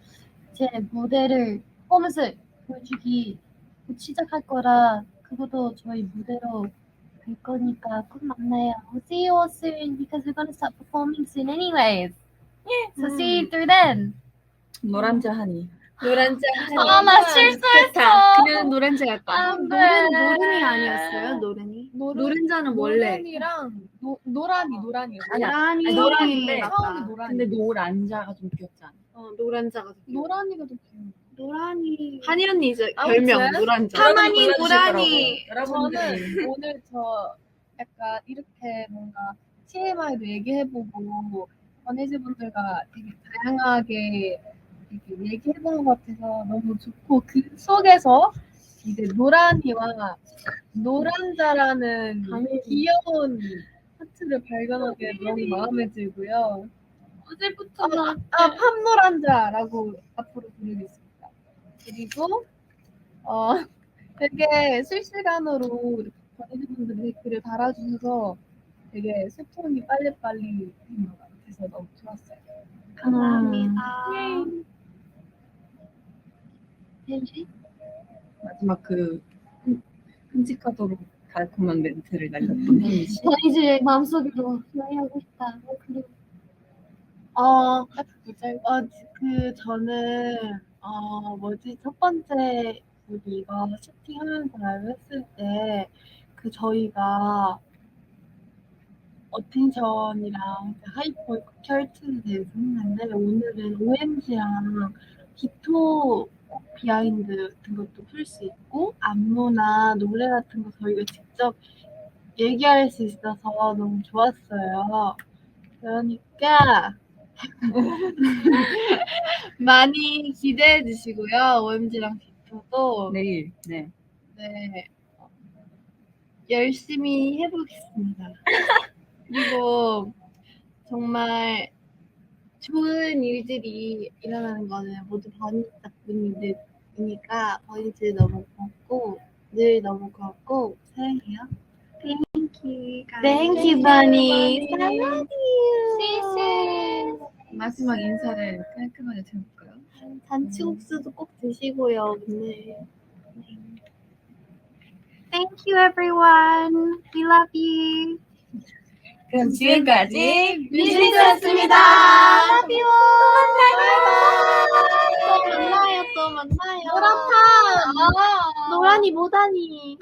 제 무대를 퍼포먼스 보여주기 곧 시작할 거라 그것도 저희 무대로 갈 거니까 꼭 만나요. See you all soon because we're gonna start performing soon anyways. So see you through then. 노란자 하니. 노란자 아, 나 실수했어. 그녀는 노란자였다. 안 돼. 노른이 아니었어요? 노른이? 노른자는 원래 노란이랑 노란이. 아니, 노란인데 처음에 노란이. 근데 노란자가 좀 귀엽지 않아? 노란자가 노란이가 더 귀여워. 노란이 한이 언니 이제 아무튼 별명 노란자. 가만히 노란이. 여러분들이 저는 오늘 저 약간 이렇게 뭔가 TMI도 얘기해보고 권혜지 분들과 되게 다양하게 이렇게 얘기해보는 것 같아서 너무 좋고 그 속에서 이제 노란이와 노란자라는 귀여운 하트를 발견하게 너무 마음에 들고요. 어제부터 나 팜노란자라고 앞으로 부르겠습니다. 그리고 되게 실시간으로 권혜지 분들이 댓글을 달아주셔서 되게 소통이 빨리빨리 된 것 같아서 너무 좋았어요. 감사합니다. 마지막 그 끔찍하도록 달콤한 멘트를 날렸던 혜미 씨. 이제 마음속으로 노래하고 싶다. 그리고 저는 첫 번째 우리 이거 슈팅하면서 했을 때 그 저희가 어텐션이랑 하이퍼 컬트에 대해서 했는데 오늘은 OMG랑 기토 비하인드 같은 것도 풀 수 있고 안무나 노래 같은 거 저희가 직접 얘기할 수 있어서 너무 좋았어요. 그러니까 많이 기대해 주시고요. OMG랑 기토도 내일. 네. 네, 열심히 해보겠습니다. 그리고 정말 좋은 일들이 일어나는 거는 모두 버니즈 덕분이니까 버니즈 너무 고맙고 늘 너무 고맙고 사랑해요. Thank you, guys. Thank you, Bunny. I love 씨. 마지막 인사를 깔끔하게 해볼까요? 잔치국수도 꼭 드시고요, 오늘. Thank you, everyone. We love you. 그럼 지금까지 뮤직이었습니다. Love you. 또 만나요, 또 만나요. 노란파. 노란이 뭐다니.